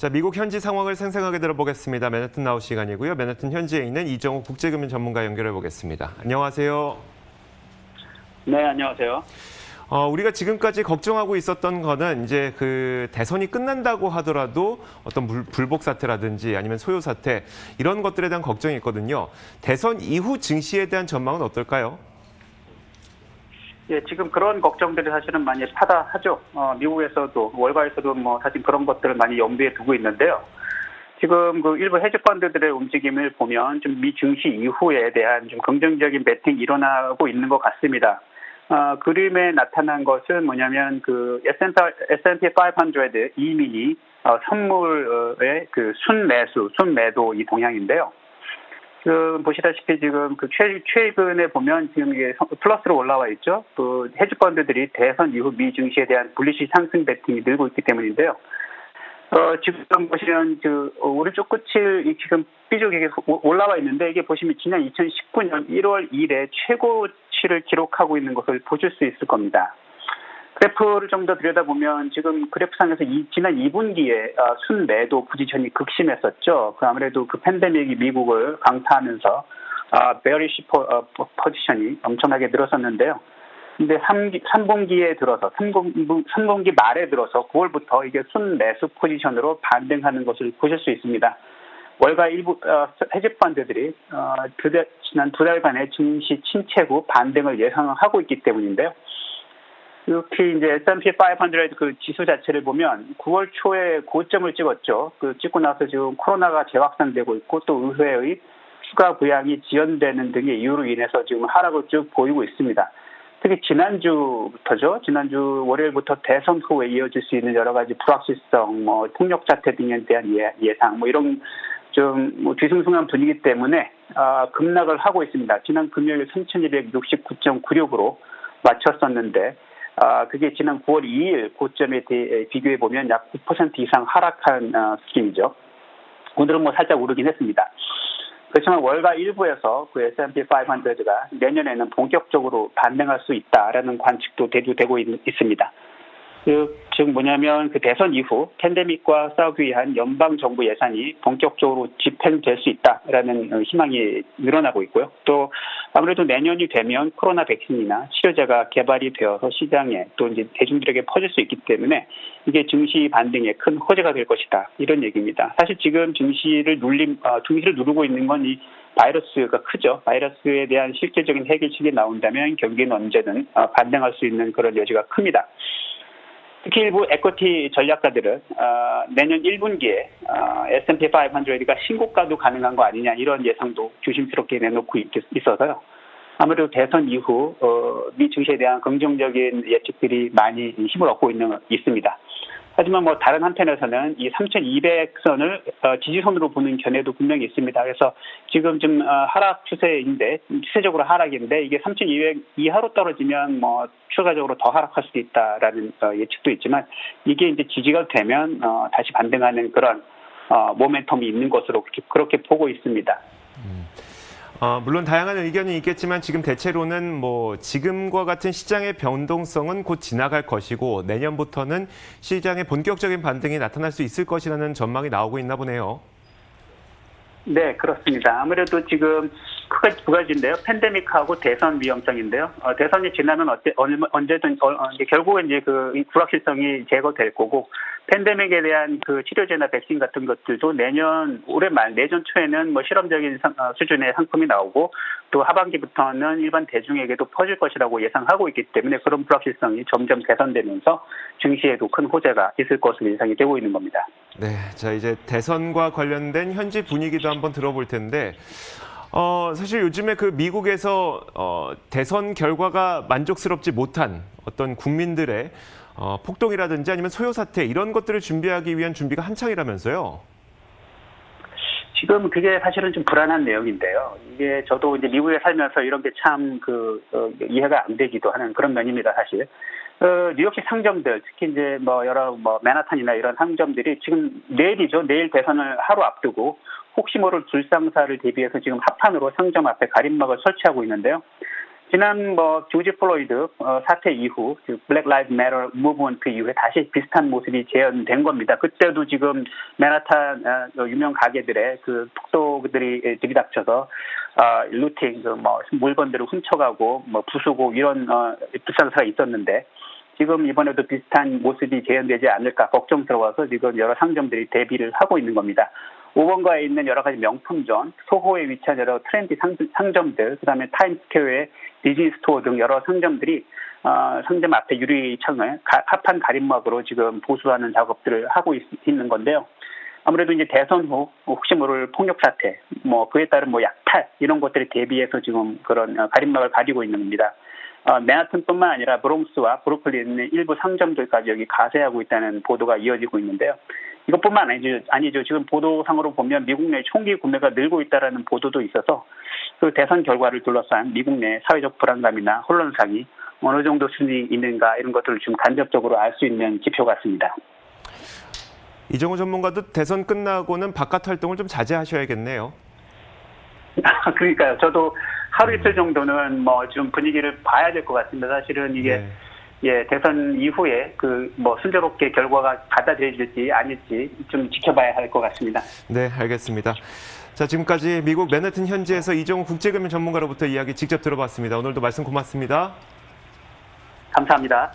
자, 미국 현지 상황을 생생하게 들어보겠습니다. 맨해튼 나우 시간이고요. 맨해튼 현지에 있는 이정우 국제금융 전문가 연결해 보겠습니다. 안녕하세요. 네, 안녕하세요. 우리가 지금까지 걱정하고 있었던 거는 이제 그 대선이 끝난다고 하더라도 어떤 불복 사태라든지 아니면 소요 사태 이런 것들에 대한 걱정이 있거든요. 대선 이후 증시에 대한 전망은 어떨까요? 예, 지금 그런 걱정들이 사실은 많이 파다하죠. 미국에서도 월가에서도 뭐 사실 그런 것들을 많이 염두에 두고 있는데요. 지금 그 일부 헤지펀드들의 움직임을 보면 좀 미 증시 이후에 대한 좀 긍정적인 베팅이 일어나고 있는 것 같습니다. 그림에 나타난 것은 뭐냐면 그 S&P 500 이민이 선물의 그 순매도 이 동향인데요. 보시다시피 지금 그 최근에 보면 지금 이게 플러스로 올라와 있죠. 그 헤지펀드들이 대선 이후 미 증시에 대한 불리시 상승 베팅이 늘고 있기 때문인데요. 지금 보시면 그 오른쪽 끝이 지금 삐죽이 올라와 있는데 이게 보시면 지난 2019년 1월 1일에 최고치를 기록하고 있는 것을 보실 수 있을 겁니다. 그래프를 좀 더 들여다보면 지금 그래프상에서 지난 2분기에 순매도 포지션이 극심했었죠. 아무래도 그 팬데믹이 미국을 강타하면서 베어리시 포지션이 엄청나게 늘었었는데요. 근데 3분기에 들어서 3분기 말에 들어서 9월부터 이게 순매수 포지션으로 반등하는 것을 보실 수 있습니다. 월가 일부 헤지펀드들이 지난 두 달간의 증시 침체 후 반등을 예상하고 있기 때문인데요. 특히 이제 S&P 500 그 지수 자체를 보면 9월 초에 고점을 찍었죠. 찍고 나서 지금 코로나가 재확산되고 있고 또 의회의 추가 부양이 지연되는 등의 이유로 인해서 지금 하락을 쭉 보이고 있습니다. 특히 지난주부터죠. 지난주 월요일부터 대선 후에 이어질 수 있는 여러 가지 불확실성, 폭력 사태 등에 대한 예상, 이런 좀 뒤숭숭한 분위기 때문에 급락을 하고 있습니다. 지난 금요일 3,269.96으로 마쳤었는데 그게 지난 9월 2일 고점에 비교해 보면 약 9% 이상 하락한 수준이죠. 오늘은 살짝 오르긴 했습니다. 그렇지만 월가 일부에서 그 S&P 500가 내년에는 본격적으로 반등할 수 있다라는 관측도 대두되고 있습니다. 즉 뭐냐면 그 대선 이후 팬데믹과 싸우기 위한 연방 정부 예산이 본격적으로 집행될 수 있다라는 희망이 늘어나고 있고요. 또 아무래도 내년이 되면 코로나 백신이나 치료제가 개발이 되어서 시장에 또 이제 대중들에게 퍼질 수 있기 때문에 이게 증시 반등에 큰 호재가 될 것이다 이런 얘기입니다. 사실 지금 증시를 누르고 있는 건 이 바이러스가 크죠. 바이러스에 대한 실질적인 해결책이 나온다면 경기는 언제든 반등할 수 있는 그런 여지가 큽니다. 특히 일부 에쿼티 전략가들은 내년 1분기에 S&P 500가 신고가도 가능한 거 아니냐 이런 예상도 조심스럽게 내놓고 있어서요. 아무래도 대선 이후 미 증시에 대한 긍정적인 예측들이 많이 힘을 얻고 있습니다. 하지만 다른 한편에서는 이 3,200선을 지지선으로 보는 견해도 분명히 있습니다. 그래서 지금 좀 하락 추세인데 추세적으로 하락인데 이게 3,200 이하로 떨어지면 추가적으로 더 하락할 수도 있다라는 예측도 있지만 이게 이제 지지가 되면 다시 반등하는 그런 모멘텀이 있는 것으로 그렇게 보고 있습니다. 물론 다양한 의견이 있겠지만 지금 대체로는 지금과 같은 시장의 변동성은 곧 지나갈 것이고 내년부터는 시장의 본격적인 반등이 나타날 수 있을 것이라는 전망이 나오고 있나 보네요. 네, 그렇습니다. 아무래도 지금 두 가지인데요. 팬데믹하고 대선 위험성인데요. 대선이 지나면 언제든 결국은 이제 그 불확실성이 제거될 거고 팬데믹에 대한 그 치료제나 백신 같은 것들도 올해 말 내년 초에는 실험적인 수준의 상품이 나오고 또 하반기부터는 일반 대중에게도 퍼질 것이라고 예상하고 있기 때문에 그런 불확실성이 점점 개선되면서 증시에도 큰 호재가 있을 것으로 예상이 되고 있는 겁니다. 네, 자 이제 대선과 관련된 현지 분위기도 한번 들어볼 텐데 사실 요즘에 그 미국에서 대선 결과가 만족스럽지 못한 어떤 국민들의 폭동이라든지 아니면 소요 사태 이런 것들을 준비하기 위한 준비가 한창이라면서요. 지금 그게 사실은 좀 불안한 내용인데요. 이게 저도 이제 미국에 살면서 이런 게 참 이해가 안 되기도 하는 그런 면입니다, 사실. 뉴욕시 상점들, 특히 이제 여러 맨하탄이나 이런 상점들이 지금 내일이죠. 내일 대선을 하루 앞두고 혹시 모를 불상사를 대비해서 지금 합판으로 상점 앞에 가림막을 설치하고 있는데요. 지난 조지 플로이드 사태 이후 블랙 라이브 매터 무브먼트 이후에 다시 비슷한 모습이 재현된 겁니다. 그때도 지금 맨하탄 유명 가게들의 그 폭도들이 들이닥쳐서 루팅 물건들을 훔쳐가고 부수고 이런 불상사가 있었는데 지금 이번에도 비슷한 모습이 재현되지 않을까 걱정스러워서 지금 여러 상점들이 대비를 하고 있는 겁니다. 5번가에 있는 여러 가지 명품점, 소호에 위치한 여러 트렌디 상점들, 그다음에 타임스퀘어의 디즈니 스토어 등 여러 상점들이 상점 앞에 유리창을 합판 가림막으로 지금 보수하는 작업들을 하고 있는 건데요. 아무래도 이제 대선 후 혹시 모를 폭력 사태, 그에 따른 약탈 이런 것들에 대비해서 지금 그런 가림막을 가리고 있는 겁니다. 맨하튼뿐만 아니라 브롱스와 브루클린에 있는 일부 상점들까지 여기 가세하고 있다는 보도가 이어지고 있는데요. 이것뿐만 아니죠. 지금 보도상으로 보면 미국 내 총기 구매가 늘고 있다는 보도도 있어서 그 대선 결과를 둘러싼 미국 내 사회적 불안감이나 혼란상이 어느 정도 수준이 있는가 이런 것들을 좀 간접적으로 알 수 있는 지표 같습니다. 이정우 전문가도 대선 끝나고는 바깥 활동을 좀 자제하셔야겠네요. 그러니까요. 저도 하루 이틀 정도는 좀 분위기를 봐야 될 것 같습니다. 사실은 이게 대선 이후에 순조롭게 결과가 받아들여질지 아닐지 좀 지켜봐야 할 것 같습니다. 네, 알겠습니다. 자, 지금까지 미국 맨해튼 현지에서 이정우 국제금융 전문가로부터 이야기 직접 들어봤습니다. 오늘도 말씀 고맙습니다. 감사합니다.